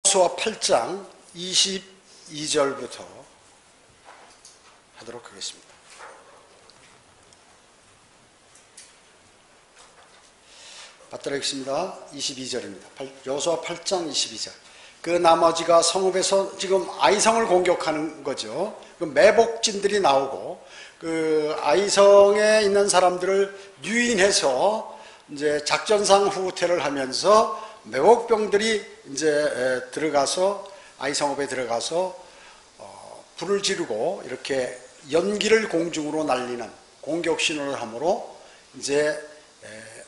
여호수아 8장 22절부터 하도록 하겠습니다. 받들어 읽습니다. 22절입니다. 여호수아 8장 22절. 그 나머지가 성읍에서 지금 아이성을 공격하는 거죠. 그 매복진들이 나오고 그 아이성에 있는 사람들을 유인해서 이제 작전상 후퇴를 하면서 매복병들이 이제 들어가서 아이성읍에 들어가서 불을 지르고 이렇게 연기를 공중으로 날리는 공격 신호를 함으로 이제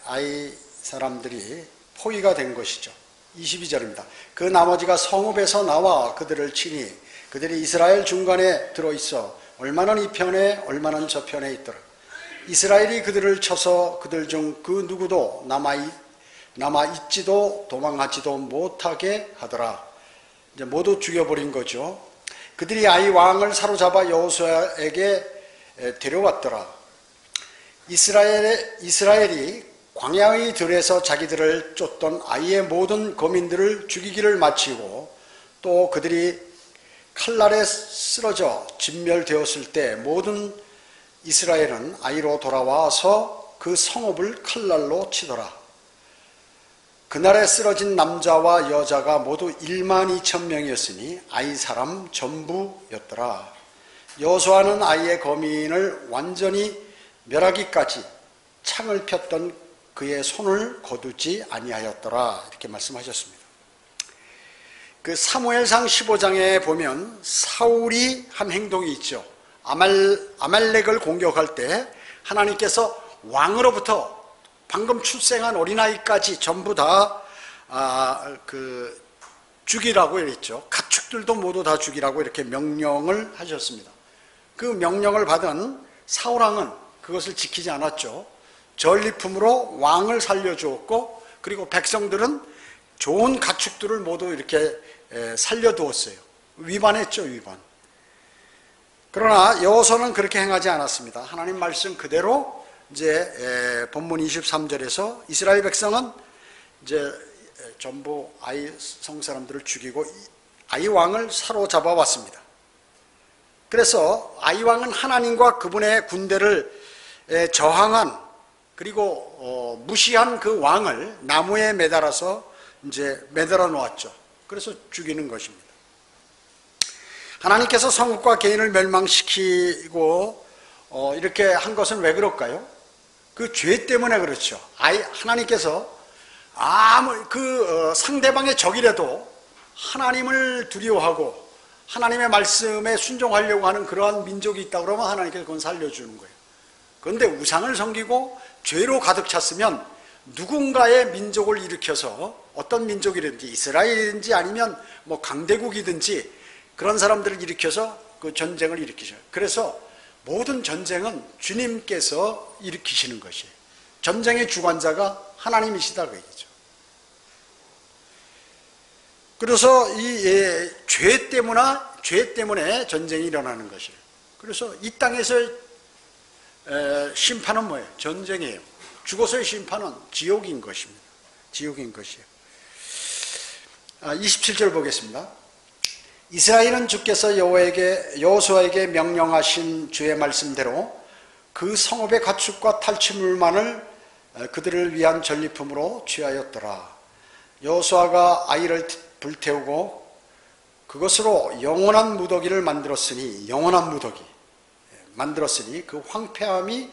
아이 사람들이 포위가 된 것이죠. 22절입니다. 그 나머지가 성읍에서 나와 그들을 치니 그들이 이스라엘 중간에 들어있어 얼마는 이 편에 얼마는 저 편에 있더라. 이스라엘이 그들을 쳐서 그들 중 그 누구도 남아있지도 도망하지도 못하게 하더라. 이제 모두 죽여버린 거죠. 그들이 아이 왕을 사로잡아 여호수아에게 데려왔더라. 이스라엘이 광야의 들에서 자기들을 쫓던 아이의 모든 거민들을 죽이기를 마치고 또 그들이 칼날에 쓰러져 진멸되었을 때 모든 이스라엘은 아이로 돌아와서 그 성읍을 칼날로 치더라. 그날에 쓰러진 남자와 여자가 모두 12,000명이었으니 아이 사람 전부였더라. 여호수아는 아이의 거민을 완전히 멸하기까지 창을 폈던 그의 손을 거두지 아니하였더라. 이렇게 말씀하셨습니다. 그 사무엘상 15장에 보면 사울이 한 행동이 있죠. 아말렉을 공격할 때 하나님께서 왕으로부터 방금 출생한 어린아이까지 전부 다 죽이라고 그랬죠. 가축들도 모두 다 죽이라고 이렇게 명령을 하셨습니다. 그 명령을 받은 사울왕은 그것을 지키지 않았죠. 전리품으로 왕을 살려주었고 그리고 백성들은 좋은 가축들을 모두 이렇게 살려두었어요. 위반했죠, 위반. 그러나 여호수아는 그렇게 행하지 않았습니다. 하나님 말씀 그대로 이제 본문 23절에서 이스라엘 백성은 이제 전부 아이 성 사람들을 죽이고 아이 왕을 사로잡아 왔습니다. 그래서 아이 왕은 하나님과 그분의 군대를 저항한 그리고 무시한 그 왕을 나무에 매달아서 이제 매달아 놓았죠. 그래서 죽이는 것입니다. 하나님께서 성읍과 개인을 멸망시키고 이렇게 한 것은 왜 그럴까요? 그 죄 때문에 그렇죠. 하나님께서 상대방의 적이라도 하나님을 두려워하고 하나님의 말씀에 순종하려고 하는 그러한 민족이 있다 그러면 하나님께서 그건 살려주는 거예요. 그런데 우상을 섬기고 죄로 가득 찼으면 누군가의 민족을 일으켜서 어떤 민족이든지 이스라엘이든지 아니면 뭐 강대국이든지 그런 사람들을 일으켜서 그 전쟁을 일으키셔요. 그래서 모든 전쟁은 주님께서 일으키시는 것이에요. 전쟁의 주관자가 하나님이시다 그 얘기죠. 그래서 이 죄 때문에 전쟁이 일어나는 것이에요. 그래서 이 땅에서 심판은 뭐예요? 전쟁이에요. 죽어서의 심판은 지옥인 것입니다. 지옥인 것이에요. 27절 보겠습니다. 이스라엘은 주께서 여호수아에게 명령하신 주의 말씀대로 그 성읍의 가축과 탈취물만을 그들을 위한 전리품으로 취하였더라. 여호수아가 아이를 불태우고 그것으로 영원한 무더기를 만들었으니 그 황폐함이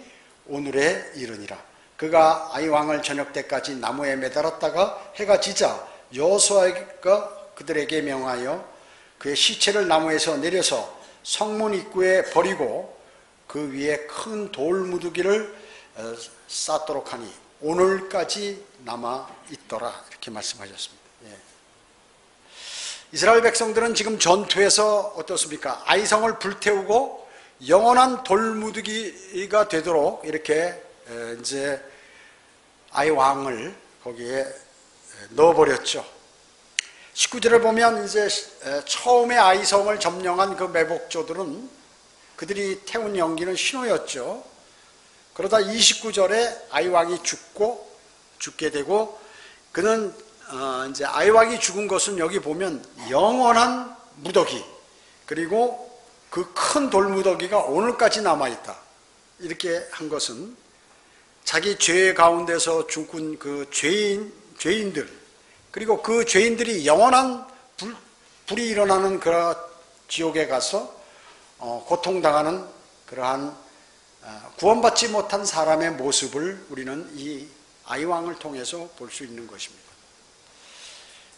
오늘에 이르니라. 그가 아이 왕을 저녁 때까지 나무에 매달았다가 해가 지자 여호수아가 그들에게 명하여 그의 시체를 나무에서 내려서 성문 입구에 버리고 그 위에 큰 돌무더기를 쌓도록 하니 오늘까지 남아 있더라. 이렇게 말씀하셨습니다. 이스라엘 백성들은 지금 전투에서 어떻습니까? 아이성을 불태우고 영원한 돌무더기가 되도록 이렇게 이제 아이 왕을 거기에 넣어버렸죠. 19절을 보면 이제 처음에 아이성을 점령한 그 매복조들은 그들이 태운 연기는 신호였죠. 그러다 29절에 아이 왕이 죽게 되고 그는 이제 아이왕이 죽은 것은 여기 보면 영원한 무더기, 그리고 그 큰 돌무더기가 오늘까지 남아있다. 이렇게 한 것은 자기 죄 가운데서 죽은 그 죄인들, 그리고 그 죄인들이 영원한 불이 일어나는 그런 지옥에 가서 고통당하는 그러한 구원받지 못한 사람의 모습을 우리는 이 아이왕을 통해서 볼 수 있는 것입니다.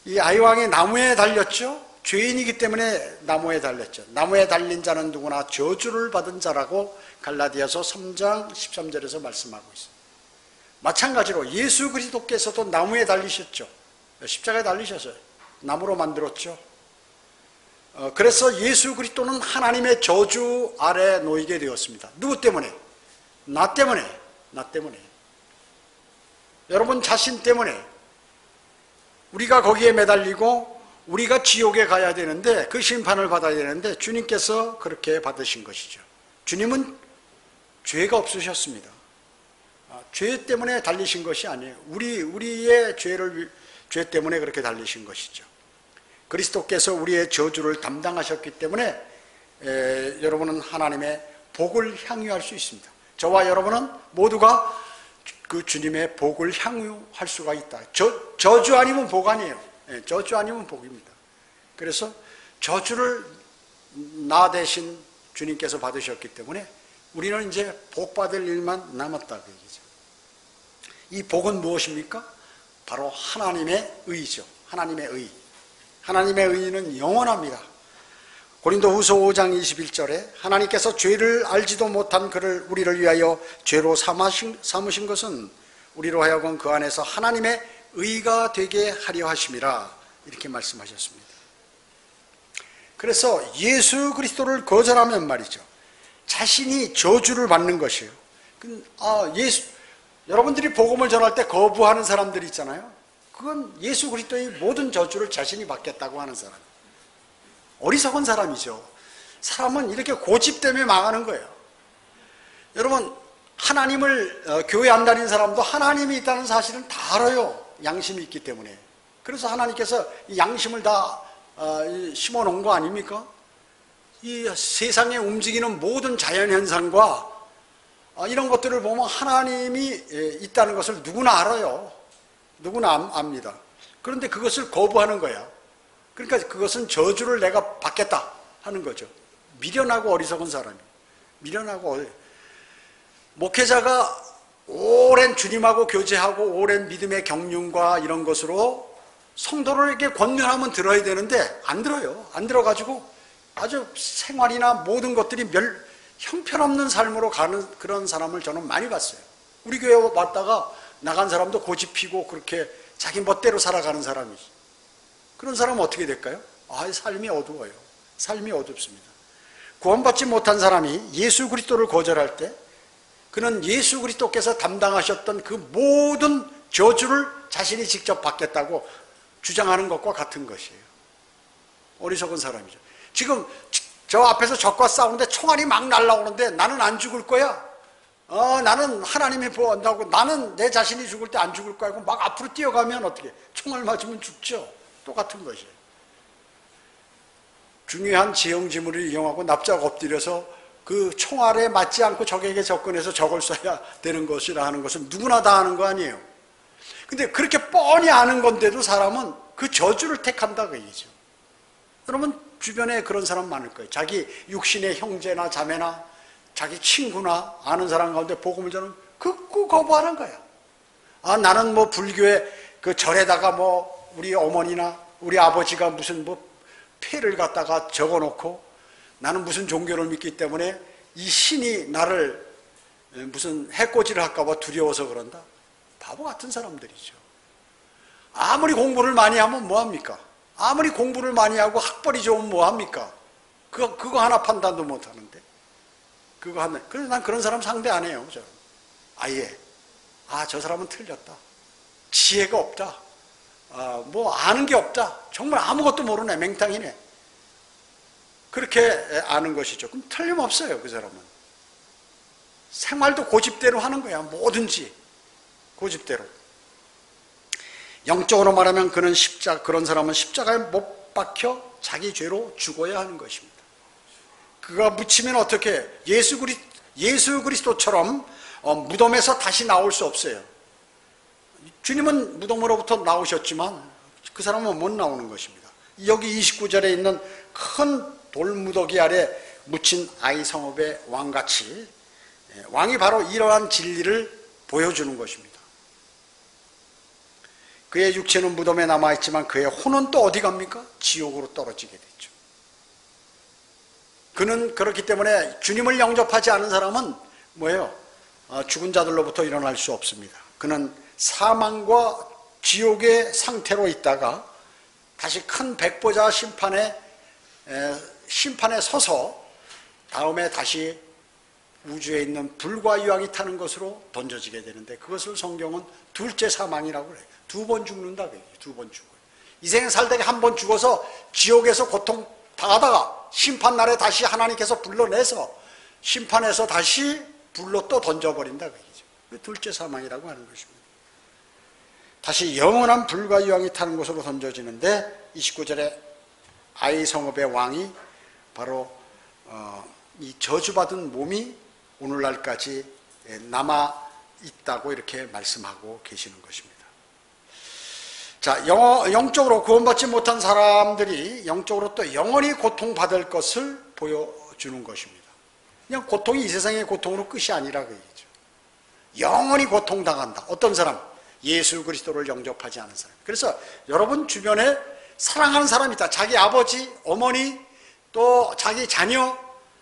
이 아이왕이 나무에 달렸죠. 죄인이기 때문에 나무에 달렸죠. 나무에 달린 자는 누구나 저주를 받은 자라고 갈라디아서 3장 13절에서 말씀하고 있습니다. 마찬가지로 예수 그리스도께서도 나무에 달리셨죠. 십자가에 달리셨어요. 나무로 만들었죠. 그래서 예수 그리스도는 하나님의 저주 아래 놓이게 되었습니다. 누구 때문에? 나 때문에. 여러분 자신 때문에. 우리가 거기에 매달리고 우리가 지옥에 가야 되는데, 그 심판을 받아야 되는데 주님께서 그렇게 받으신 것이죠. 주님은 죄가 없으셨습니다. 죄 때문에 달리신 것이 아니에요. 우리의 죄 때문에 그렇게 달리신 것이죠. 그리스도께서 우리의 저주를 담당하셨기 때문에 여러분은 하나님의 복을 향유할 수 있습니다. 저와 여러분은 모두가 그 주님의 복을 향유할 수가 있다. 저주 아니면 복 아니에요. 저주 아니면 복입니다. 그래서 저주를 나 대신 주님께서 받으셨기 때문에 우리는 이제 복 받을 일만 남았다 그 얘기죠. 이 복은 무엇입니까? 바로 하나님의 의죠. 하나님의 의. 하나님의 의는 영원합니다. 고린도후서 5장 21절에 하나님께서 죄를 알지도 못한 그를 우리를 위하여 죄로 삼으신 것은 우리로 하여금 그 안에서 하나님의 의가 되게 하려 하심이라, 이렇게 말씀하셨습니다. 그래서 예수 그리스도를 거절하면 말이죠, 자신이 저주를 받는 것이에요. 여러분들이 복음을 전할 때 거부하는 사람들이 있잖아요. 그건 예수 그리스도의 모든 저주를 자신이 받겠다고 하는 사람. 어리석은 사람이죠. 사람은 이렇게 고집 때문에 망하는 거예요. 여러분, 하나님을 교회 안 다니는 사람도 하나님이 있다는 사실은 다 알아요. 양심이 있기 때문에. 그래서 하나님께서 이 양심을 다 심어놓은 거 아닙니까? 이 세상에 움직이는 모든 자연현상과 이런 것들을 보면 하나님이 있다는 것을 누구나 알아요. 누구나 압니다. 그런데 그것을 거부하는 거야. 그러니까 그것은 저주를 내가 받겠다 하는 거죠. 미련하고 어리석은 사람이에요. 미련하고 목회자가 오랜 주님하고 교제하고 오랜 믿음의 경륜과 이런 것으로 성도들에게 권면하면 들어야 되는데 안 들어요. 안 들어가지고 아주 생활이나 모든 것들이 형편없는 삶으로 가는 그런 사람을 저는 많이 봤어요. 우리 교회 왔다가 나간 사람도 고집 피고 그렇게 자기 멋대로 살아가는 사람이지. 그런 사람은 어떻게 될까요? 삶이 어두워요. 삶이 어둡습니다. 구원받지 못한 사람이 예수 그리스도를 거절할 때 그는 예수 그리스도께서 담당하셨던 그 모든 저주를 자신이 직접 받겠다고 주장하는 것과 같은 것이에요. 어리석은 사람이죠. 지금 저 앞에서 적과 싸우는데 총알이 막 날라오는데 나는 안 죽을 거야. 나는 하나님이 보호한다고, 나는 내 자신이 죽을 때 안 죽을 거야 하고 막 앞으로 뛰어가면 어떻게? 총알 맞으면 죽죠. 똑같은 것이에요. 중요한 지형지물을 이용하고 납작 엎드려서 그 총알에 맞지 않고 적에게 접근해서 적을 쏴야 되는 것이라 하는 것은 누구나 다 아는 거 아니에요. 근데 그렇게 뻔히 아는 건데도 사람은 그 저주를 택한다 그 얘기죠. 여러분 주변에 그런 사람 많을 거예요. 자기 육신의 형제나 자매나 자기 친구나 아는 사람 가운데 복음을 전하면 극구 거부하는 거야. 나는 뭐 불교의 그 절에다가 뭐 우리 어머니나 우리 아버지가 무슨 뭐 패를 갖다가 적어놓고 나는 무슨 종교를 믿기 때문에 이 신이 나를 무슨 해코지를 할까봐 두려워서 그런다. 바보 같은 사람들이죠. 아무리 공부를 많이 하면 뭐합니까? 아무리 공부를 많이 하고 학벌이 좋으면 뭐합니까? 그거 하나 판단도 못하는데. 그거 하나. 그래서 난 그런 사람 상대 안 해요. 저는. 아예. 저 사람은 틀렸다. 지혜가 없다. 뭐 아는 게 없다. 정말 아무것도 모르네. 맹탕이네. 그렇게 아는 것이죠. 그럼 틀림없어요. 그 사람은. 생활도 고집대로 하는 거야. 뭐든지 고집대로. 영적으로 말하면 그런 사람은 십자가에 못 박혀 자기 죄로 죽어야 하는 것입니다. 그가 묻히면 어떻게 예수 그리스도처럼 무덤에서 다시 나올 수 없어요. 주님은 무덤으로부터 나오셨지만 그 사람은 못 나오는 것입니다. 여기 29절에 있는 큰 돌무더기 아래 묻힌 아이 성읍의 왕같이 왕이 바로 이러한 진리를 보여주는 것입니다. 그의 육체는 무덤에 남아있지만 그의 혼은 또 어디 갑니까? 지옥으로 떨어지게 되죠. 그는 그렇기 때문에 주님을 영접하지 않은 사람은 뭐예요? 죽은 자들로부터 일어날 수 없습니다. 그는 사망과 지옥의 상태로 있다가 다시 큰 백보자 심판에 서서 다음에 다시 우주에 있는 불과 유황이 타는 것으로 던져지게 되는데, 그것을 성경은 둘째 사망이라고 그래요. 2번 죽는다. 2번 죽어요. 이 생에 살다가 한 번 죽어서 지옥에서 고통 당하다가 심판날에 다시 하나님께서 불러내서 심판해서 다시 불로 또 던져버린다. 그게 둘째 사망이라고 하는 것입니다. 다시 영원한 불과 유황이 타는 곳으로 던져지는데, 29절에 아이 성읍의 왕이 바로 이 저주받은 몸이 오늘날까지 남아있다고 이렇게 말씀하고 계시는 것입니다. 자, 영적으로 구원받지 못한 사람들이 영적으로 또 영원히 고통받을 것을 보여주는 것입니다. 그냥 고통이 이 세상의 고통으로 끝이 아니라 그 얘기죠. 영원히 고통당한다. 어떤 사람? 예수 그리스도를 영접하지 않은 사람. 그래서 여러분 주변에 사랑하는 사람이 있다. 자기 아버지, 어머니, 또 자기 자녀,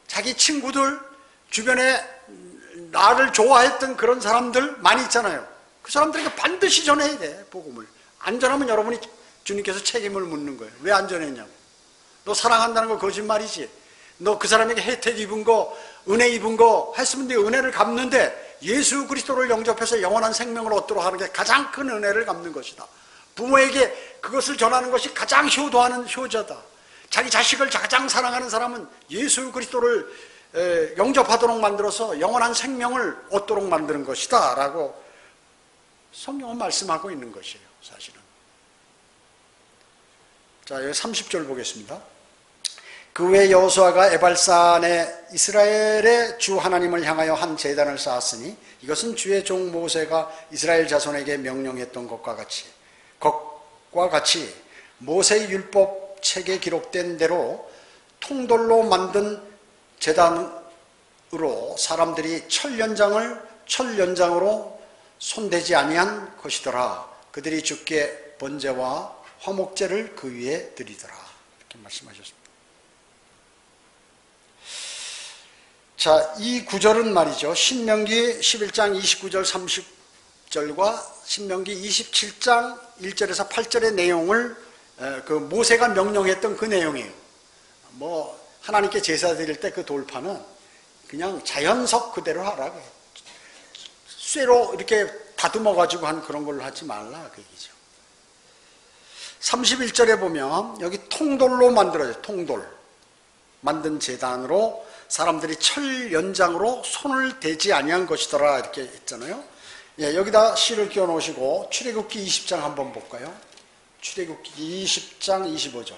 자기 친구들, 주변에 나를 좋아했던 그런 사람들 많이 있잖아요. 그 사람들에게 반드시 전해야 돼, 복음을. 안 전하면 여러분이 주님께서 책임을 묻는 거예요. 왜 안 전했냐고. 너 사랑한다는 거 거짓말이지. 너 그 사람에게 혜택 입은 거, 은혜 입은 거 했으면 네 은혜를 갚는데, 예수 그리스도를 영접해서 영원한 생명을 얻도록 하는 게 가장 큰 은혜를 갚는 것이다. 부모에게 그것을 전하는 것이 가장 효도하는 효자다. 자기 자식을 가장 사랑하는 사람은 예수 그리스도를 영접하도록 만들어서 영원한 생명을 얻도록 만드는 것이다 라고 성경은 말씀하고 있는 것이에요, 사실은. 자, 여기 30절 보겠습니다. 그 후에 여호수아가 에발산에 이스라엘의 주 하나님을 향하여 한 제단을 쌓았으니 이것은 주의 종 모세가 이스라엘 자손에게 명령했던 것과 같이 모세의 율법 책에 기록된 대로 통돌로 만든 제단으로 사람들이 철연장으로 손대지 아니한 것이더라. 그들이 주께 번제와 화목제를 그 위에 드리더라. 이렇게 말씀하셨습니다. 자, 이 구절은 말이죠. 신명기 11장 29절 30절과 신명기 27장 1절에서 8절의 내용을 그 모세가 명령했던 그 내용이에요. 뭐 하나님께 제사 드릴 때 그 돌판은 그냥 자연석 그대로 하라. 쇠로 이렇게 다듬어 가지고 한 그런 걸로 하지 말라 그 얘기죠. 31절에 보면 여기 통돌로 만들어져요. 통돌 만든 제단으로 사람들이 철 연장으로 손을 대지 아니한 것이더라 이렇게 했잖아요. 예, 여기다 시를 끼워 놓으시고 출애굽기 20장 한번 볼까요? 출애굽기 20장 25절.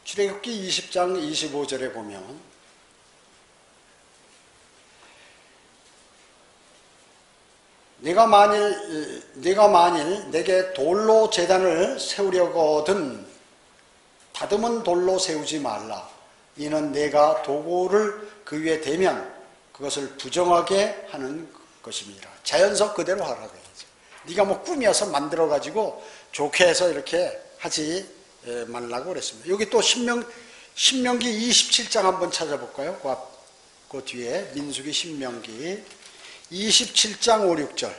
출애굽기 20장 25절에 보면 네가 만일 내게 돌로 제단을 세우려거든 다듬은 돌로 세우지 말라. 이는 내가 도구를 그 위에 대면 그것을 부정하게 하는 것입니다. 자연석 그대로 하라고 해야죠. 네가 뭐 꾸며서 만들어 가지고 좋게 해서 이렇게 하지 말라고 그랬습니다. 여기 또 신명기 27장 한번 찾아볼까요? 그 뒤에 민수기 신명기 27장 5, 6절.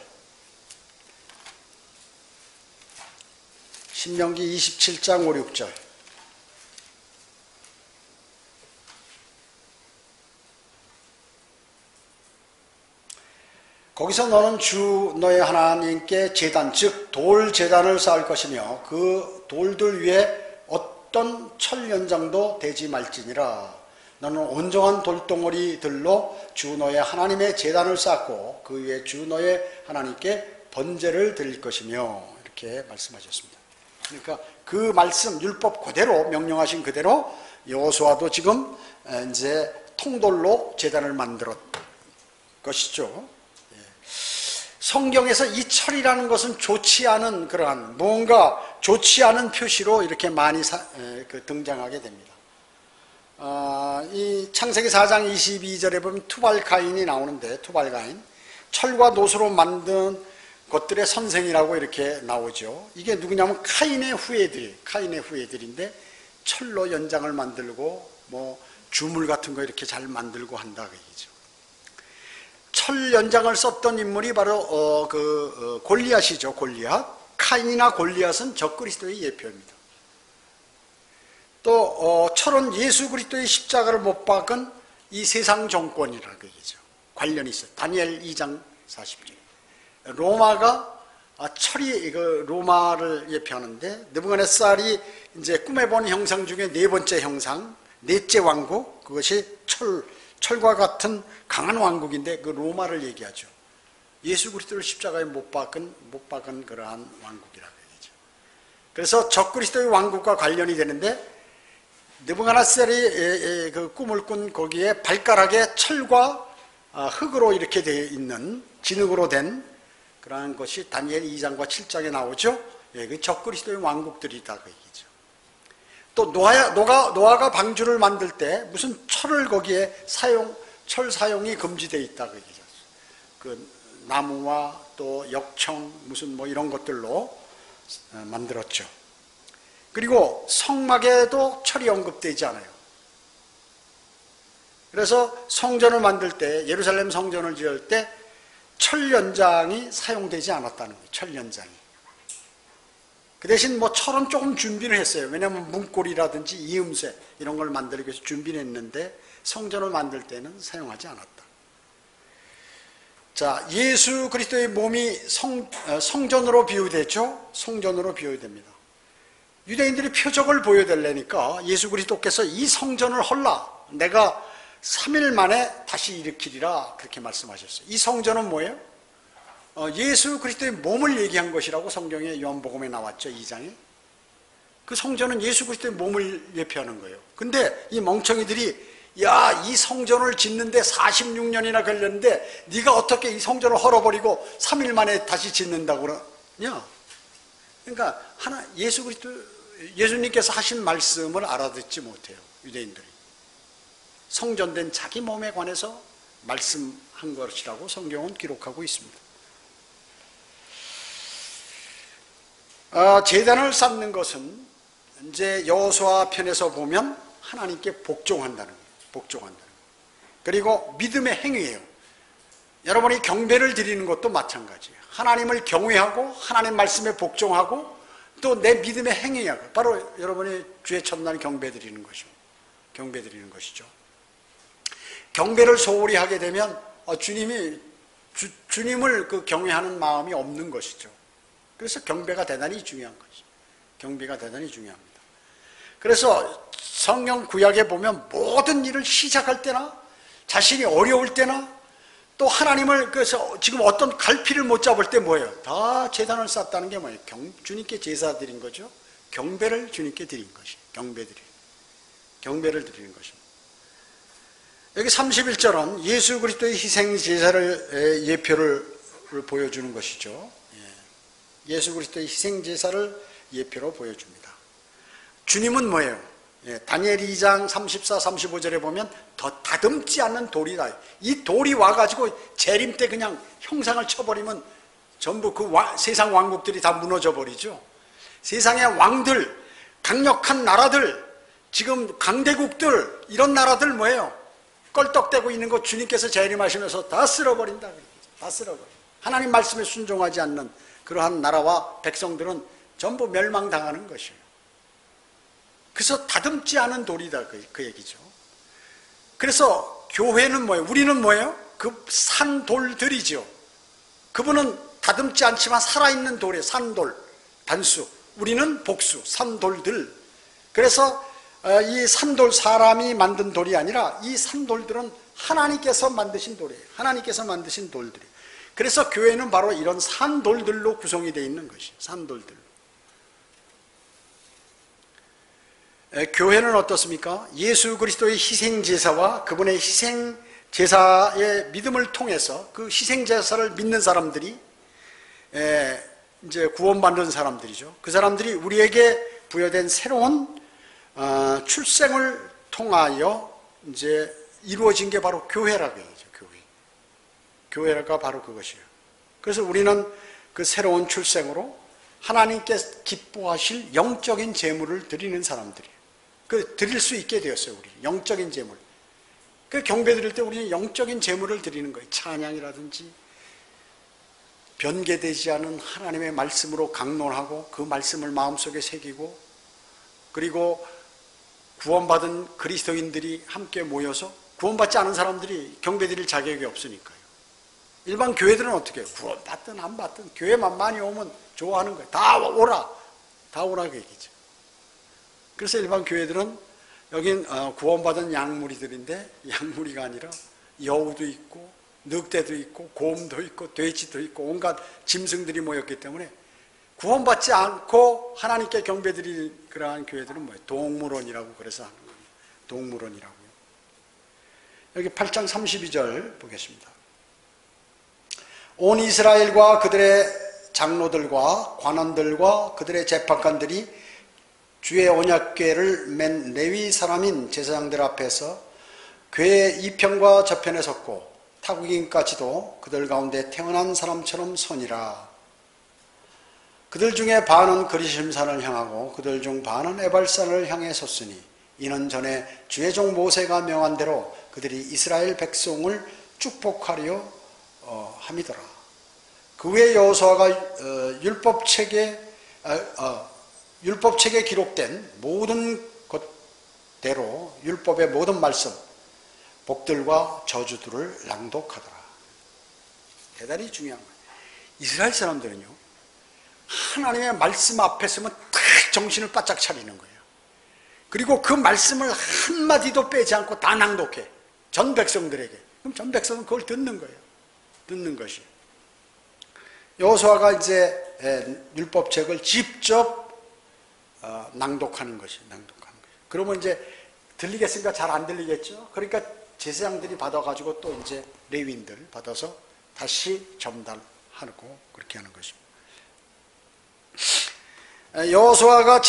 신명기 27장 5, 6절. 거기서 너는 주 너의 하나님께 제단, 즉 돌 제단을 쌓을 것이며 그 돌들 위에 어떤 철 연장도 대지 말지니라. 너는 온전한 돌덩어리들로 주 너의 하나님의 제단을 쌓고 그 위에 주 너의 하나님께 번제를 드릴 것이며 이렇게 말씀하셨습니다. 그러니까 그 말씀 율법 그대로 명령하신 그대로 여호수아도 지금 이제 통돌로 제단을 만들었 것이죠. 성경에서 이 철이라는 것은 좋지 않은 그러한 뭔가 좋지 않은 표시로 이렇게 많이 등장하게 됩니다. 이 창세기 4장 22절에 보면 투발가인이 나오는데 투발가인 철과 노수로 만든 것들의 선생이라고 이렇게 나오죠. 이게 누구냐면 카인의 후예들인데 철로 연장을 만들고 뭐 주물 같은 거 이렇게 잘 만들고 한다 그 얘기죠. 철 연장을 썼던 인물이 바로 골리앗이죠. 골리앗. 카인이나 골리앗은 적그리스도의 예표입니다. 또 철은 예수 그리스도의 십자가를 못 박은 이 세상 정권이라고 얘기죠. 관련이 있어요. 다니엘 2장 40절. 로마가 철이 로마를 예표하는데 느부갓네살이 이제 꿈에 본 형상 중에 네 번째 형상, 넷째 왕국, 그것이 철과 같은 강한 왕국인데 그 로마를 얘기하죠. 예수 그리스도를 십자가에 못 박은 그러한 왕국이라고 얘기죠. 그래서 적그리스도의 왕국과 관련이 되는데 느부갓네살이 그 꿈을 꾼 거기에 발가락에 철과 흙으로 이렇게 되어 있는 진흙으로 된 그러한 것이 다니엘 2장과 7장에 나오죠. 그 적그리스도의 왕국들이다 그 얘기죠. 또 노아가 방주를 만들 때 무슨 철을 거기에 철 사용이 금지되어 있다 그 얘기죠. 그 나무와 또 역청 무슨 뭐 이런 것들로 만들었죠. 그리고 성막에도 철이 언급되지 않아요. 그래서 성전을 만들 때 예루살렘 성전을 지을 때 철 연장이 사용되지 않았다는 거예요. 철 연장이. 그 대신 뭐 철은 조금 준비를 했어요. 왜냐하면 문고리라든지 이음새 이런 걸 만들기 위해서 준비를 했는데 성전을 만들 때는 사용하지 않았다. 자, 예수 그리스도의 몸이 성전으로 비유되죠. 성전으로 비유됩니다. 유대인들이 표적을 보여달라니까 예수 그리스도께서 이 성전을 헐라 내가 3일 만에 다시 일으키리라 그렇게 말씀하셨어요. 이 성전은 뭐예요? 예수 그리스도의 몸을 얘기한 것이라고 성경에 요한복음에 나왔죠. 2장에. 그 성전은 예수 그리스도의 몸을 예표하는 거예요. 근데 이 멍청이들이 야, 이 성전을 짓는데 46년이나 걸렸는데 네가 어떻게 이 성전을 헐어버리고 3일 만에 다시 짓는다고 그러냐? 그러니까 예수님께서 하신 말씀을 알아듣지 못해요. 유대인들이. 성전된 자기 몸에 관해서 말씀한 것이라고 성경은 기록하고 있습니다. 제단을 쌓는 것은 이제 여호수아 편에서 보면 하나님께 복종한다는 거예요. 복종한다는 거예요. 그리고 믿음의 행위예요. 여러분이 경배를 드리는 것도 마찬가지예요. 하나님을 경외하고 하나님 말씀에 복종하고 또 내 믿음의 행위야. 바로 여러분이 주의 첫날 경배 드리는 것이죠. 경배 드리는 것이죠. 경배를 소홀히 하게 되면 주님을 경외하는 마음이 없는 것이죠. 그래서 경배가 대단히 중요한 것이죠. 경배가 대단히 중요합니다. 그래서 성경 구약에 보면 모든 일을 시작할 때나 자신이 어려울 때나 또 하나님을 그래서 지금 어떤 갈피를 못 잡을 때 뭐예요? 다 제단을 쌓았다는 게 뭐예요? 주님께 제사 드린 거죠. 경배를 주님께 드린 것이에요. 경배를 드리는 것입니다. 여기 31절은 예수 그리스도의 희생 제사를 예표를 보여주는 것이죠. 예수 그리스도의 희생 제사를 예표로 보여줍니다. 주님은 뭐예요? 다니엘 2장 34, 35절에 보면 더 다듬지 않는 돌이다. 이 돌이 와가지고 재림 때 그냥 형상을 쳐버리면 전부 그 세상 왕국들이 다 무너져 버리죠. 세상의 왕들, 강력한 나라들, 지금 강대국들 이런 나라들 뭐예요? 껄떡대고 있는 거 주님께서 재림하시면서 다 쓸어버린다. 다 쓸어버려. 하나님 말씀에 순종하지 않는 그러한 나라와 백성들은 전부 멸망당하는 것이에요. 그래서 다듬지 않은 돌이다 그 얘기죠. 그래서 교회는 뭐예요? 우리는 뭐예요? 그 산돌들이죠. 그분은 다듬지 않지만 살아있는 돌이에요. 산돌, 단수. 우리는 복수, 산돌들. 그래서 이 산돌 사람이 만든 돌이 아니라 이 산돌들은 하나님께서 만드신 돌이에요. 하나님께서 만드신 돌들이. 그래서 교회는 바로 이런 산돌들로 구성이 되어 있는 것이에요. 산돌들로. 교회는 어떻습니까? 예수 그리스도의 희생제사와 그분의 희생제사의 믿음을 통해서 그 희생제사를 믿는 사람들이 이제 구원받는 사람들이죠. 그 사람들이 우리에게 부여된 새로운 출생을 통하여 이제 이루어진 게 바로 교회라고 얘기죠. 교회가 바로 그것이에요. 그래서 우리는 그 새로운 출생으로 하나님께서 기뻐하실 영적인 제물을 드리는 사람들이에요. 그 드릴 수 있게 되었어요. 우리 영적인 제물. 그 경배 드릴 때 우리는 영적인 제물을 드리는 거예요. 찬양이라든지 변개되지 않은 하나님의 말씀으로 강론하고 그 말씀을 마음속에 새기고, 그리고 구원받은 그리스도인들이 함께 모여서, 구원받지 않은 사람들이 경배 드릴 자격이 없으니까요. 일반 교회들은 어떻게 해요? 구원받든 안 받든 교회만 많이 오면 좋아하는 거예요. 다 오라, 다 오라고 얘기죠. 그래서 일반 교회들은 여긴 구원받은 양무리들인데, 양무리가 아니라 여우도 있고 늑대도 있고 곰도 있고 돼지도 있고 온갖 짐승들이 모였기 때문에 구원받지 않고 하나님께 경배드릴 그러한 교회들은 뭐예요? 동물원이라고 그래서 하는 거예요. 동물원이라고요. 여기 8장 32절 보겠습니다. 온 이스라엘과 그들의 장로들과 관원들과 그들의 재판관들이 주의 언약궤를 맨 레위 사람인 제사장들 앞에서 궤의 이편과 저편에 섰고 타국인까지도 그들 가운데 태어난 사람처럼 서니라. 그들 중에 반은 그리심산을 향하고 그들 중 반은 에발산을 향해 섰으니 이는 전에 주의 종 모세가 명한 대로 그들이 이스라엘 백성을 축복하려 함이더라. 그 후에 여호수아가 율법책에 기록된 모든 것대로 율법의 모든 말씀, 복들과 저주들을 낭독하더라. 대단히 중요한 거예요. 이스라엘 사람들은요, 하나님의 말씀 앞에 서면 딱 정신을 바짝 차리는 거예요. 그리고 그 말씀을 한마디도 빼지 않고 다 낭독해. 전 백성들에게. 그럼 전 백성은 그걸 듣는 거예요. 듣는 것이. 여호수아가 이제 율법책을 직접 낭독하는 것이. 그러면 이제 들리겠습니까? 잘 안 들리겠죠? 그러니까 제사장들이 받아가지고 또 이제 레위인들 받아서 다시 전달하고 그렇게 하는 것입니다. 여호수아가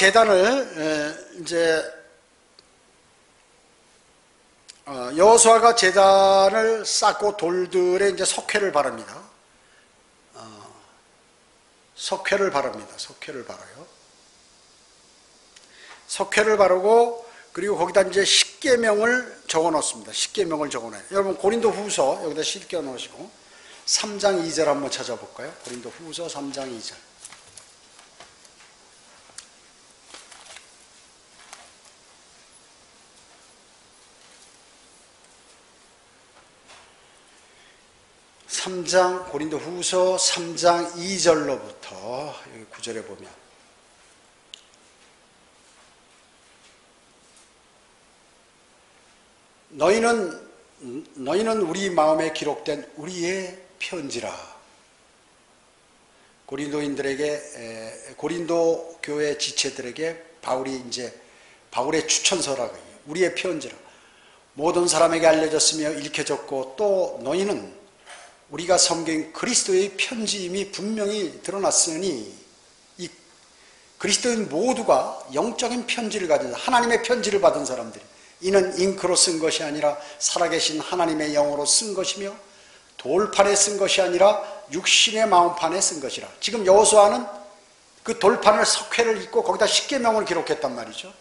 제단을 쌓고 돌들에 이제 석회를 바릅니다. 석회를 바라요. 석회를 바르고, 그리고 거기다 이제 십계명을 적어 놓습니다. 십계명을 적어 놔요. 여러분 고린도 후서 여기다 실겨 놓으시고 3장 2절 한번 찾아볼까요? 고린도 후서 3장 2절. 고린도 후서 3장 2절로부터 여기 9절에 보면 너희는 우리 마음에 기록된 우리의 편지라. 고린도 교회 지체들에게 바울의 추천서라고 해요. 우리의 편지라. 모든 사람에게 알려졌으며 읽혀졌고 또 너희는 우리가 섬긴 그리스도의 편지임이 분명히 드러났으니 이 그리스도인 모두가 영적인 편지를 가진 하나님의 편지를 받은 사람들이, 이는 잉크로 쓴 것이 아니라 살아계신 하나님의 영으로 쓴 것이며 돌판에 쓴 것이 아니라 육신의 마음판에 쓴 것이라. 지금 여호수아는 그 돌판을 석회를 잇고 거기다 십계명을 기록했단 말이죠.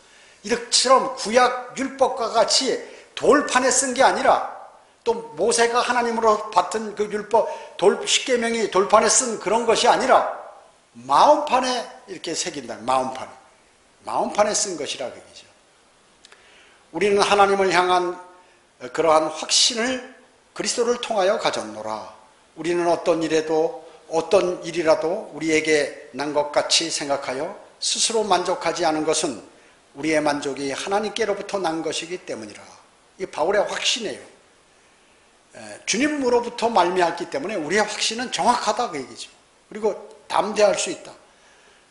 이처럼 구약 율법과 같이 돌판에 쓴 게 아니라, 또 모세가 하나님으로 받은 그 율법 십계명이 돌판에 쓴 그런 것이 아니라 마음판에 이렇게 새긴다. 마음판에 쓴 것이라고 얘기죠. 우리는 하나님을 향한 그러한 확신을 그리스도를 통하여 가졌노라. 우리는 어떤 일이라도 우리에게 난 것 같이 생각하여 스스로 만족하지 않은 것은 우리의 만족이 하나님께로부터 난 것이기 때문이라. 이 바울의 확신이에요. 주님으로부터 말미암기 때문에 우리의 확신은 정확하다 그 얘기죠. 그리고 담대할 수 있다.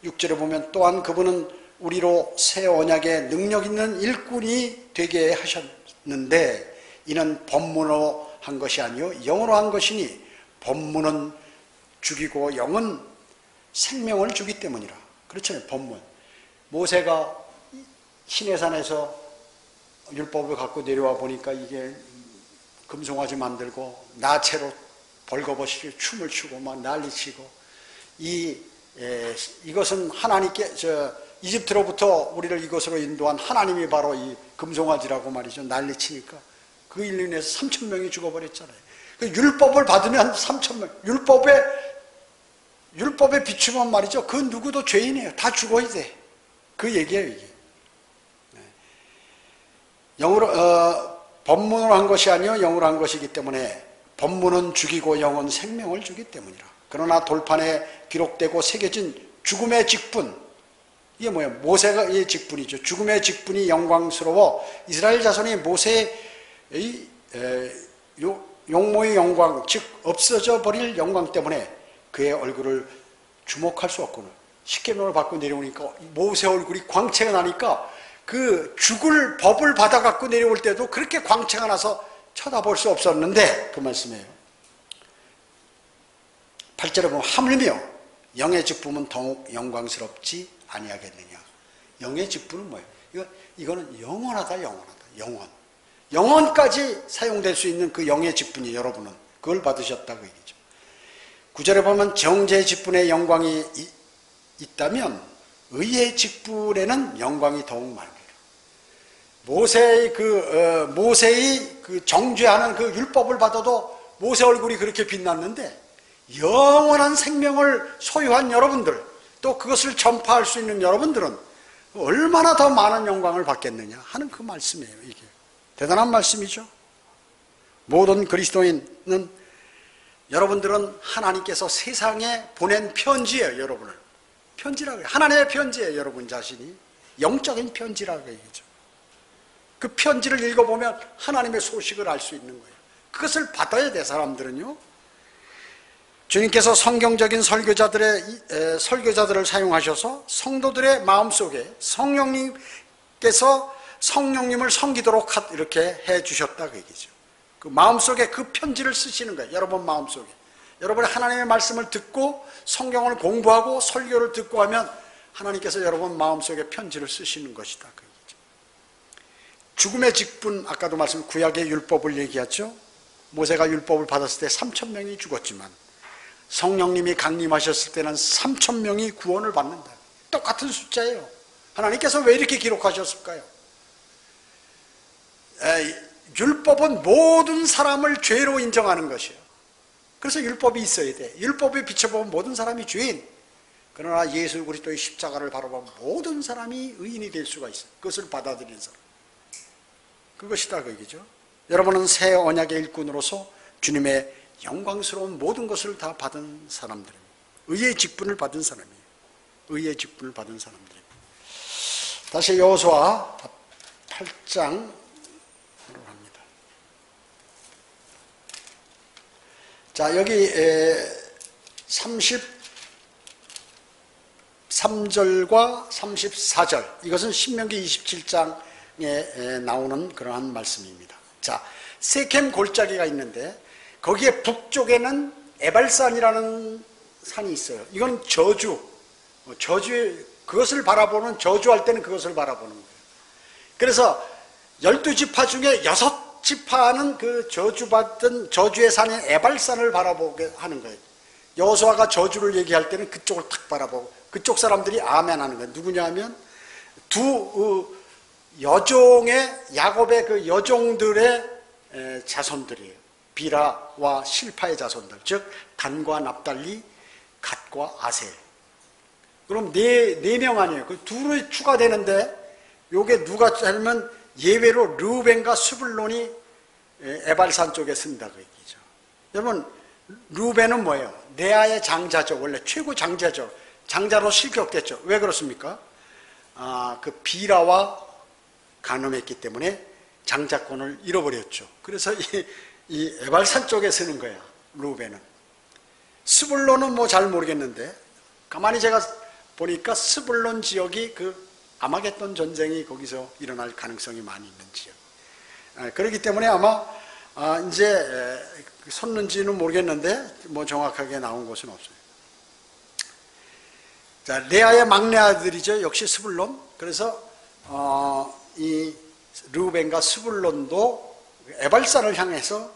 6절에 보면 또한 그분은 우리로 새 언약의 능력 있는 일꾼이 되게 하셨는데 이는 법문으로 한 것이 아니요 영으로 한 것이니 법문은 죽이고 영은 생명을 주기 때문이라. 그렇잖아요. 법문. 모세가 시내산에서 율법을 갖고 내려와 보니까 이게 금송아지 만들고 나체로 벌거벗이 춤을 추고 막 난리치고 이것은 하나님께 이집트로부터 우리를 이것으로 인도한 하나님이 바로 이 금송아지라고 말이죠. 난리치니까 그 일로 인해서 3,000명이 죽어버렸잖아요. 그 율법을 받으면 3,000명 율법에 비추면 말이죠. 그 누구도 죄인이에요. 다 죽어야 돼. 그 얘기예요 이게. 영으로 법문으로 한 것이 아니요 영으로 한 것이기 때문에 법문은 죽이고 영은 생명을 주기 때문이라. 그러나 돌판에 기록되고 새겨진 죽음의 직분, 이게 뭐예요? 모세의 직분이죠. 죽음의 직분이 영광스러워 이스라엘 자손이 모세의 용모의 영광, 즉 없어져 버릴 영광 때문에 그의 얼굴을 주목할 수 없구나. 십계명을 받고 내려오니까 모세 얼굴이 광채가 나니까 그 죽을 법을 받아갖고 내려올 때도 그렇게 광채가 나서 쳐다볼 수 없었는데 그 말씀이에요. 8절에 보면 하물며 영의 직분은 더욱 영광스럽지 아니하겠느냐. 영의 직분은 뭐예요? 이거는 영원하다. 영원까지 사용될 수 있는 그 영의 직분이 여러분은 그걸 받으셨다고 얘기죠. 9절에 보면 정죄의 직분의 영광이 있다면 의의 직분에는 영광이 더욱 많으리라. 모세의 그 정죄하는 그 율법을 받아도 모세 얼굴이 그렇게 빛났는데 영원한 생명을 소유한 여러분들, 또 그것을 전파할 수 있는 여러분들은 얼마나 더 많은 영광을 받겠느냐 하는 그 말씀이에요. 이게 대단한 말씀이죠. 모든 그리스도인은 여러분들은 하나님께서 세상에 보낸 편지예요. 여러분을 편지라고 해요. 하나님의 편지예요. 여러분 자신이 영적인 편지라고 얘기죠. 그 편지를 읽어보면 하나님의 소식을 알 수 있는 거예요. 그것을 받아야 돼. 사람들은요. 주님께서 성경적인 설교자들을 사용하셔서 성도들의 마음속에 성령님께서 성령님을 섬기도록 이렇게 해주셨다 그 얘기죠. 그 마음속에 그 편지를 쓰시는 거예요. 여러분 마음속에. 여러분이 하나님의 말씀을 듣고 성경을 공부하고 설교를 듣고 하면 하나님께서 여러분 마음속에 편지를 쓰시는 것이다 그 얘기죠. 죽음의 직분, 아까도 말씀 구약의 율법을 얘기했죠. 모세가 율법을 받았을 때 3,000명이 죽었지만 성령님이 강림하셨을 때는 3,000명이 구원을 받는다. 똑같은 숫자예요. 하나님께서 왜 이렇게 기록하셨을까요? 율법은 모든 사람을 죄로 인정하는 것이에요. 그래서 율법이 있어야 돼. 율법에 비춰보면 모든 사람이 죄인. 그러나 예수 그리스도의 십자가를 바라보면 모든 사람이 의인이 될 수가 있어요. 그것을 받아들이는 사람. 그것이다 그 얘기죠. 여러분은 새 언약의 일꾼으로서 주님의 영광스러운 모든 것을 다 받은 사람들입니다. 의의 직분을 받은 사람이에요. 의의 직분을 받은 사람들입니다. 다시 여호수아 8장으로 갑니다. 자, 여기 33절과 34절, 이것은 신명기 27장에 나오는 그러한 말씀입니다. 자, 세켐 골짜기가 있는데 거기에 북쪽에는 에발산이라는 산이 있어요. 이건 저주의 그것을 바라보는, 저주할 때는 그것을 바라보는 거예요. 그래서 12지파 중에 6지파는 그 저주받던 저주의 산인 에발산을 바라보게 하는 거예요. 여호수아가 저주를 얘기할 때는 그쪽을 탁 바라보고 그쪽 사람들이 아멘 하는 거예요. 누구냐 하면 두 여종의, 야곱의 그 여종들의 자손들이에요. 비라와 실파의 자손들, 즉 단과 납달리, 갓과 아셀. 그럼 네 명 아니에요. 그 둘이 추가되는데 요게 누가 하면 예외로 르우벤과 스불론이 에발산 쪽에 쓴다 그 얘기죠. 여러분 르우벤은 뭐예요? 레아의 장자죠. 원래 최고 장자죠. 장자로 실격됐죠. 왜 그렇습니까? 그 비라와 간음했기 때문에 장자권을 잃어버렸죠. 그래서 이 에발산 쪽에 서는 거야, 루벤은. 스불론은 뭐 잘 모르겠는데, 가만히 제가 보니까 스불론 지역이 그 아마겟돈 전쟁이 거기서 일어날 가능성이 많이 있는 지역. 그렇기 때문에 아마 이제 섰는지는 모르겠는데 뭐 정확하게 나온 것은 없어요. 자, 레아의 막내 아들이죠. 역시 스불론. 그래서 이 르우벤과 스불론도 에발산을 향해서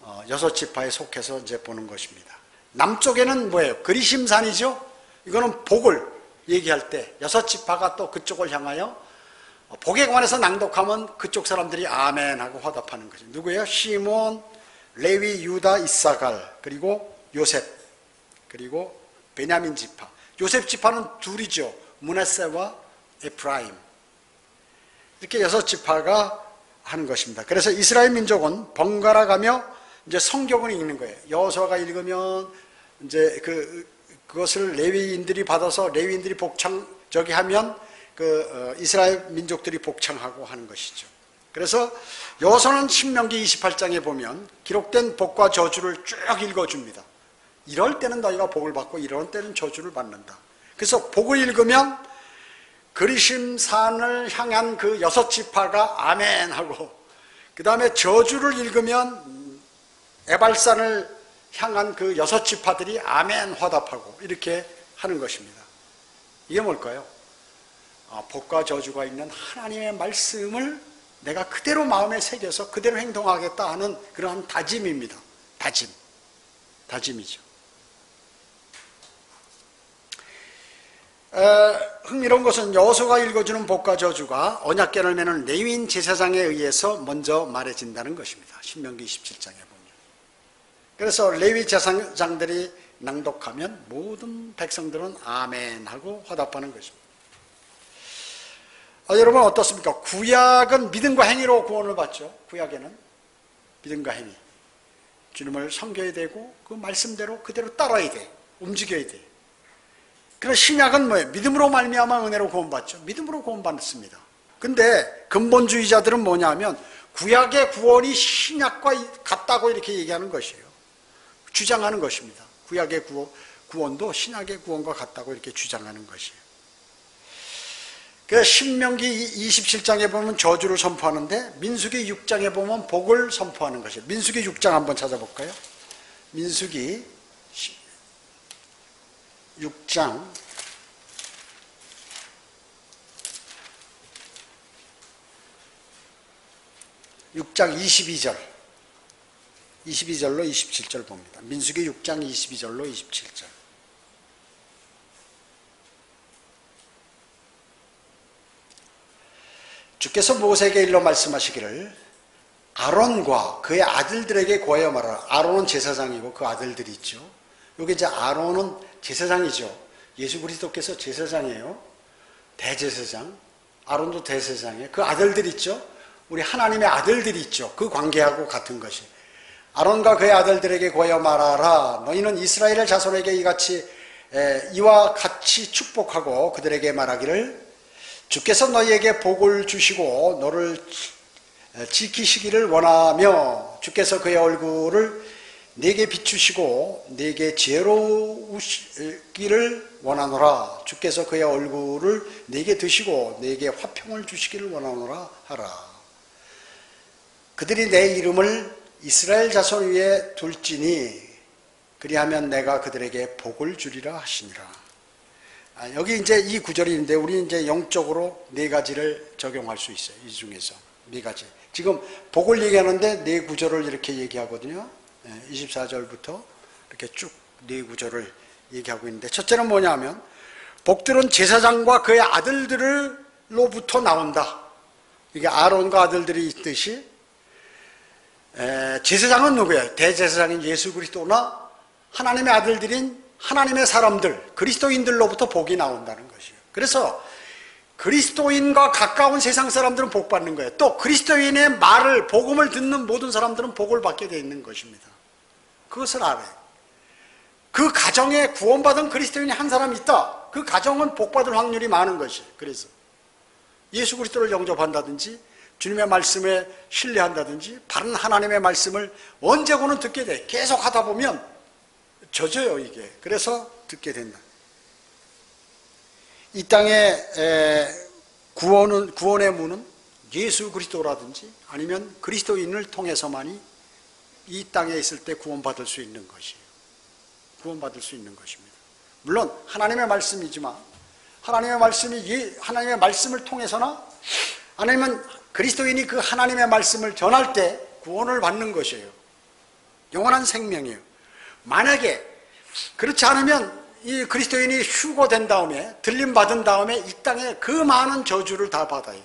6지파에 속해서 이제 보는 것입니다. 남쪽에는 뭐예요? 그리심산이죠. 이거는 복을 얘기할 때 6지파가 또 그쪽을 향하여 복에 관해서 낭독하면 그쪽 사람들이 아멘 하고 화답하는 거죠. 누구예요? 시몬, 레위, 유다, 이사갈, 그리고 요셉, 그리고 베냐민 지파. 요셉 지파는 둘이죠. 므낫세와 에프라임. 이렇게 6지파가 하는 것입니다. 그래서 이스라엘 민족은 번갈아 가며 이제 성경을 읽는 거예요. 여호수아가 읽으면 이제 그것을 레위인들이 받아서 레위인들이 하면 이스라엘 민족들이 복창하고 하는 것이죠. 그래서 여호수아는 신명기 28장에 보면 기록된 복과 저주를 쭉 읽어줍니다. 이럴 때는 너희가 복을 받고 이럴 때는 저주를 받는다. 그래서 복을 읽으면 그리심산을 향한 그 6지파가 아멘 하고, 그 다음에 저주를 읽으면 에발산을 향한 그 6지파들이 아멘 화답하고 이렇게 하는 것입니다. 이게 뭘까요? 복과 저주가 있는 하나님의 말씀을 내가 그대로 마음에 새겨서 그대로 행동하겠다 하는 그러한 다짐입니다. 다짐이죠. 흥미로운 것은 여호수아가 읽어주는 복과 저주가 언약궤를 메는 레위인 제사장에 의해서 먼저 말해진다는 것입니다. 신명기 27장에 보면. 그래서 레위 제사장들이 낭독하면 모든 백성들은 아멘 하고 화답하는 것입니다. 여러분 어떻습니까? 구약은 믿음과 행위로 구원을 받죠. 구약에는 믿음과 행위, 주님을 섬겨야 되고 그 말씀대로 그대로 따라야 돼, 움직여야 돼. 그래서 신약은 뭐예요? 믿음으로 말미암아 은혜로 구원받죠. 믿음으로 구원받습니다. 근데 근본주의자들은 뭐냐 하면 구약의 구원이 신약과 같다고 이렇게 얘기하는 것이에요. 주장하는 것입니다. 구약의 구원도 신약의 구원과 같다고 이렇게 주장하는 것이에요. 그래서 신명기 27장에 보면 저주를 선포하는데 민수기 6장에 보면 복을 선포하는 것이에요. 민수기 6장 한번 찾아볼까요? 민수기 6장 22절 22절로 27절 봅니다. 민수기 6장 22절로 27절. 주께서 모세에게 일러 말씀하시기를 아론과 그의 아들들에게 고하여 말하라. 아론은 제사장이고 그 아들들이 있죠. 여기 이제 아론은 제사장이죠. 예수 그리스도께서 제사장이에요. 대제사장. 아론도 대제사장이에요. 그 아들들이 있죠. 우리 하나님의 아들들이 있죠. 그 관계하고 같은 것이. 아론과 그의 아들들에게 고하여 말하라. 너희는 이스라엘 자손에게 이와 같이 축복하고 그들에게 말하기를 주께서 너희에게 복을 주시고 너를 지키시기를 원하며 주께서 그의 얼굴을 네게 비추시고 네게 지혜로우시기를 원하노라. 주께서 그의 얼굴을 네게 드시고 네게 화평을 주시기를 원하노라 하라. 그들이 내 이름을 이스라엘 자손 위에 둘지니 그리하면 내가 그들에게 복을 주리라 하시니라. 여기 이제 이 구절이 있는데 우리 이제 영적으로 4가지를 적용할 수 있어요. 이 중에서 4가지. 지금 복을 얘기하는데 4구절을 이렇게 얘기하거든요. 24절부터 이렇게 쭉 4구절을 얘기하고 있는데 첫째는 뭐냐 하면 복들은 제사장과 그의 아들들로부터 나온다. 이게 아론과 아들들이 있듯이 제사장은 누구예요? 대제사장인 예수 그리스도나 하나님의 아들들인 하나님의 사람들, 그리스도인들로부터 복이 나온다는 것이에요. 그래서 그리스도인과 가까운 세상 사람들은 복 받는 거예요. 또 그리스도인의 말을, 복음을 듣는 모든 사람들은 복을 받게 되어 있는 것입니다. 그것을 알아요. 그 가정에 구원받은 그리스도인이 한 사람 있다. 그 가정은 복받을 확률이 많은 것이. 그래서 예수 그리스도를 영접한다든지 주님의 말씀에 신뢰한다든지 바른 하나님의 말씀을 언제고는 듣게 돼. 계속 하다 보면 젖어요 이게. 그래서 듣게 된다. 이 땅의 구원의 문은 예수 그리스도라든지 아니면 그리스도인을 통해서만이 이 땅에 있을 때 구원받을 수 있는 것이에요. 구원받을 수 있는 것입니다. 물론 하나님의 말씀이지만 하나님의 말씀을 통해서나 아니면 그리스도인이 그 하나님의 말씀을 전할 때 구원을 받는 것이에요. 영원한 생명이에요. 만약에 그렇지 않으면 이 그리스도인이 휴거된 다음에 들림받은 다음에 이 땅에 그 많은 저주를 다 받아야 돼요.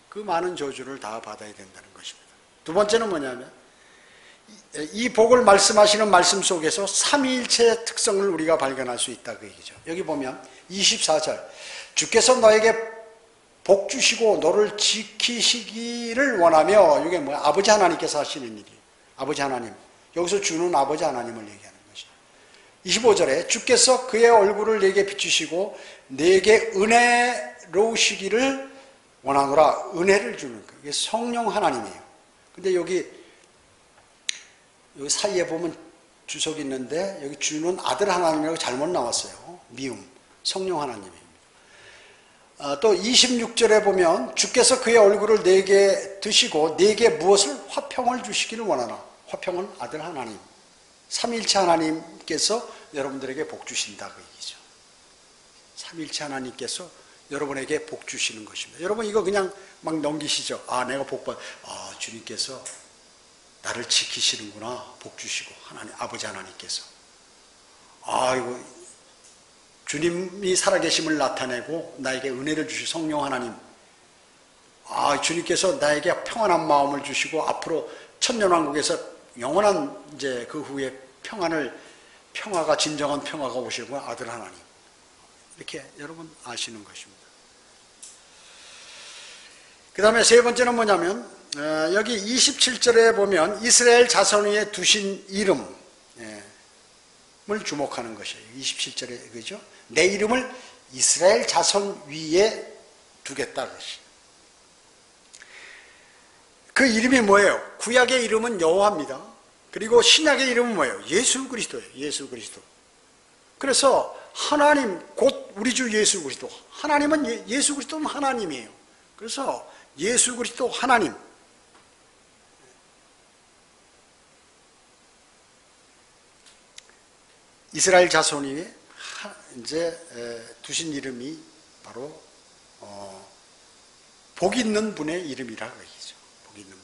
그 많은 저주를 다 받아야 된다는 것입니다. 두 번째는 뭐냐면 이 복을 말씀하시는 말씀 속에서 삼위일체의 특성을 우리가 발견할 수 있다 그 얘기죠. 여기 보면 24절 주께서 너에게 복 주시고 너를 지키시기를 원하며 이게 뭐야? 아버지 하나님께서 하시는 일이에요. 아버지 하나님. 여기서 주는 아버지 하나님을 얘기하는 것이죠. 25절에 주께서 그의 얼굴을 내게 비추시고 내게 은혜로우시기를 원하노라. 은혜를 주는 거예요. 이게 성령 하나님이에요. 근데 여기 사이에 보면 주석이 있는데 여기 주는 아들 하나님이라고 잘못 나왔어요. 미움. 성령 하나님입니다. 또 26절에 보면 주께서 그의 얼굴을 내게 드시고 내게 무엇을? 화평을 주시기를 원하나. 화평은 아들 하나님. 삼위일체 하나님께서 여러분들에게 복 주신다 그 얘기죠. 삼위일체 하나님께서 여러분에게 복 주시는 것입니다. 여러분 이거 그냥 막 넘기시죠. 아 내가 복 받. 아 주님께서 나를 지키시는구나. 복 주시고 하나님 아버지 하나님께서. 아 이거 주님이 살아계심을 나타내고 나에게 은혜를 주실 성령 하나님. 아 주님께서 나에게 평안한 마음을 주시고 앞으로 천년왕국에서 영원한 이제 그 후에 평화가 진정한 평화가 오시고 아들 하나님. 이렇게 여러분 아시는 것입니다. 그 다음에 세 번째는 뭐냐면 여기 27절에 보면 이스라엘 자손 위에 두신 이름을 주목하는 것이에요. 27절에 그죠? 내 이름을 이스라엘 자손 위에 두겠다 그것이. 그 이름이 뭐예요? 구약의 이름은 여호와입니다. 그리고 신약의 이름은 뭐예요? 예수 그리스도예요. 예수 그리스도. 그래서 하나님 곧 우리 주 예수 그리스도. 하나님은 예수 그리스도는 하나님이에요. 그래서 예수 그리스도 하나님. 이스라엘 자손 위에 이제 두신 이름이 바로 복 있는 분의 이름이라고 얘기죠. 복 있는 분.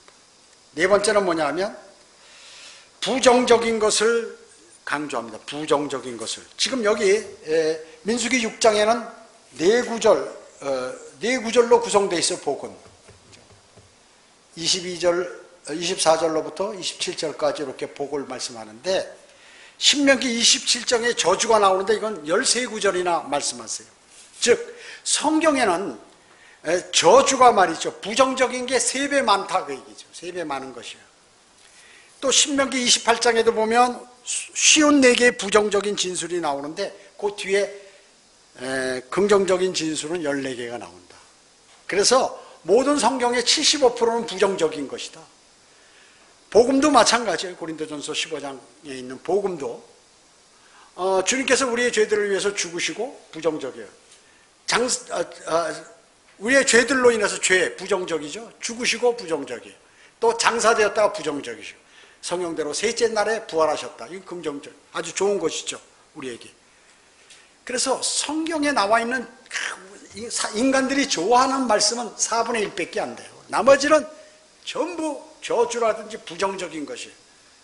네 번째는 뭐냐면 부정적인 것을 강조합니다. 부정적인 것을. 지금 여기 민수기 6장에는 네 구절로 구성되어 있어요. 복은 24절로부터 27절까지 이렇게 복을 말씀하는데 신명기 27장에 저주가 나오는데 이건 13구절이나 말씀하세요. 즉 성경에는 저주가 말이죠. 부정적인 게 3배 많다 그 얘기죠. 3배 많은 것이에요. 또 신명기 28장에도 보면 쉬운 4개의 부정적인 진술이 나오는데 그 뒤에 긍정적인 진술은 14개가 나온다. 그래서 모든 성경의 75%는 부정적인 것이다. 복음도 마찬가지예요. 고린도전서 15장에 있는 복음도 주님께서 우리의 죄들을 위해서 죽으시고 부정적이에요. 우리의 죄들로 인해서 죄 부정적이죠. 죽으시고 부정적이에요. 또 장사되었다가 부정적이죠. 성령대로 셋째 날에 부활하셨다. 이건 긍정적, 아주 좋은 것이죠. 우리에게. 그래서 성경에 나와 있는 인간들이 좋아하는 말씀은 4분의 1밖에 안 돼요. 나머지는 전부 저주라든지 부정적인 것이에요.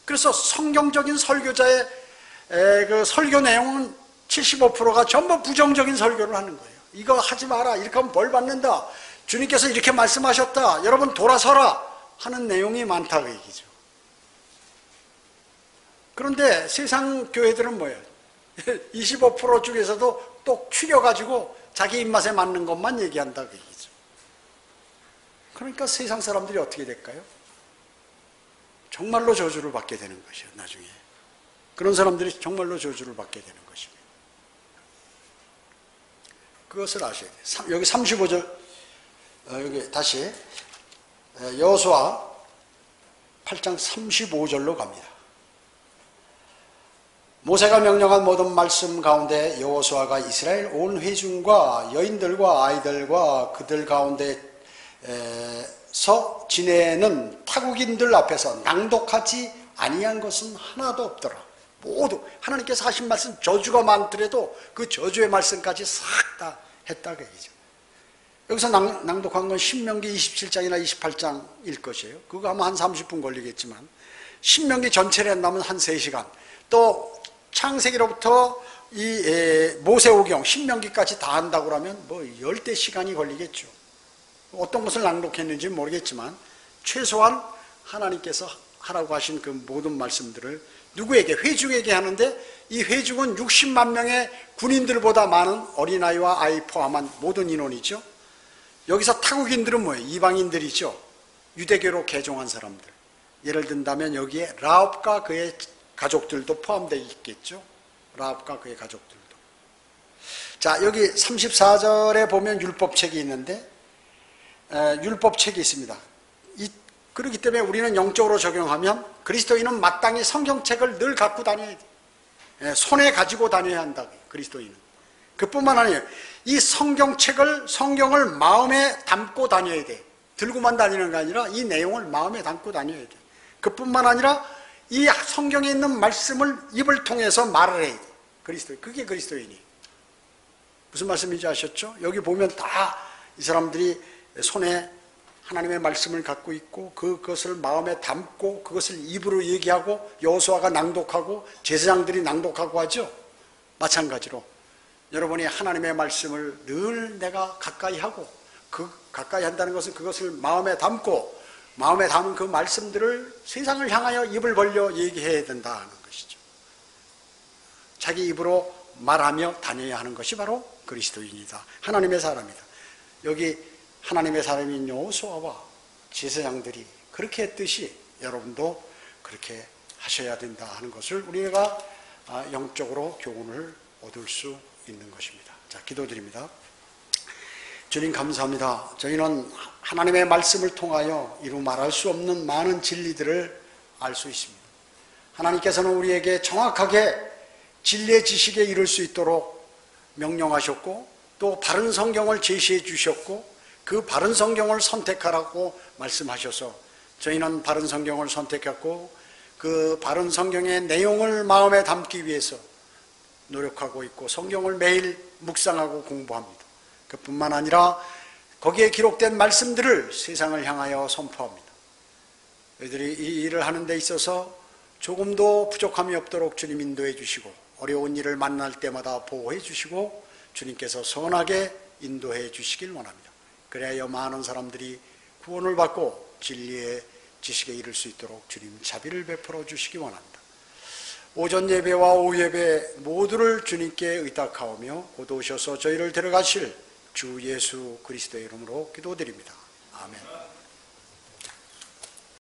그래서 성경적인 설교자의 그 설교 내용은 75%가 전부 부정적인 설교를 하는 거예요. 이거 하지 마라. 이렇게 하면 벌 받는다. 주님께서 이렇게 말씀하셨다. 여러분 돌아서라. 하는 내용이 많다 그 얘기죠. 그런데 세상 교회들은 뭐예요? 25% 중에서도 똑 추려가지고 자기 입맛에 맞는 것만 얘기한다 그 얘기죠. 그러니까 세상 사람들이 어떻게 될까요? 정말로 저주를 받게 되는 것이에요. 나중에 그런 사람들이 정말로 저주를 받게 되는 것입니다. 그것을 아셔야 돼요. 여기 35절, 여기 다시 여호수아 8장 35절로 갑니다. 모세가 명령한 모든 말씀 가운데 여호수아가 이스라엘 온 회중과 여인들과 아이들과 그들 가운데서 지내는 타국인들 앞에서 낭독하지 아니한 것은 하나도 없더라. 모두 하나님께서 하신 말씀 저주가 많더라도 그 저주의 말씀까지 싹 다 했다 그 얘기죠. 여기서 낭독한 건 신명기 27장이나 28장일 것이에요. 그거 하면 한 30분 걸리겠지만 신명기 전체를 한다면 한 3시간, 또 창세기로부터 이 모세오경 신명기까지 다 한다고 하면 뭐 열대 시간이 걸리겠죠. 어떤 것을 낭독했는지 모르겠지만 최소한 하나님께서 하라고 하신 그 모든 말씀들을 누구에게? 회중에게 하는데, 이 회중은 60만 명의 군인들보다 많은 어린아이와 아이 포함한 모든 인원이죠. 여기서 타국인들은 뭐예요? 이방인들이죠. 유대교로 개종한 사람들. 예를 든다면 여기에 라합과 그의 가족들도 포함되어 있겠죠. 라합과 그의 가족들도. 자, 여기 34절에 보면 율법책이 있는데, 율법책이 있습니다. 그렇기 때문에 우리는 영적으로 적용하면 그리스도인은 마땅히 성경책을 늘 갖고 다녀야 돼. 손에 가지고 다녀야 한다. 그리스도인은. 그뿐만 아니에요. 이 성경을 마음에 담고 다녀야 돼. 들고만 다니는 게 아니라 이 내용을 마음에 담고 다녀야 돼. 그뿐만 아니라 이 성경에 있는 말씀을 입을 통해서 말을 해야 돼. 그게 그리스도인이에요. 무슨 말씀인지 아셨죠? 여기 보면 다 이 사람들이 손에 하나님의 말씀을 갖고 있고 그것을 마음에 담고 그것을 입으로 얘기하고 여호수아가 낭독하고 제사장들이 낭독하고 하죠. 마찬가지로 여러분이 하나님의 말씀을 늘 내가 가까이 하고, 그 가까이 한다는 것은 그것을 마음에 담고 마음에 담은 그 말씀들을 세상을 향하여 입을 벌려 얘기해야 된다는 것이죠. 자기 입으로 말하며 다녀야 하는 것이 바로 그리스도인이다. 하나님의 사람이다. 여기 하나님의 사람인 여호수아와 제사장들이 그렇게 했듯이 여러분도 그렇게 하셔야 된다 하는 것을 우리가 영적으로 교훈을 얻을 수 있는 것입니다. 자, 기도드립니다. 주님 감사합니다. 저희는 하나님의 말씀을 통하여 이루 말할 수 없는 많은 진리들을 알 수 있습니다. 하나님께서는 우리에게 정확하게 진리의 지식에 이를 수 있도록 명령하셨고, 또 바른 성경을 제시해 주셨고, 그 바른 성경을 선택하라고 말씀하셔서 저희는 바른 성경을 선택했고 그 바른 성경의 내용을 마음에 담기 위해서 노력하고 있고 성경을 매일 묵상하고 공부합니다. 그뿐만 아니라 거기에 기록된 말씀들을 세상을 향하여 선포합니다. 저희들이 이 일을 하는 데 있어서 조금도 부족함이 없도록 주님 인도해 주시고, 어려운 일을 만날 때마다 보호해 주시고 주님께서 선하게 인도해 주시길 원합니다. 그래야 많은 사람들이 구원을 받고 진리의 지식에 이를 수 있도록 주님 자비를 베풀어 주시기 원합니다. 오전 예배와 오후 예배 모두를 주님께 의탁하오며 곧 오셔서 저희를 데려가실 주 예수 그리스도의 이름으로 기도드립니다. 아멘.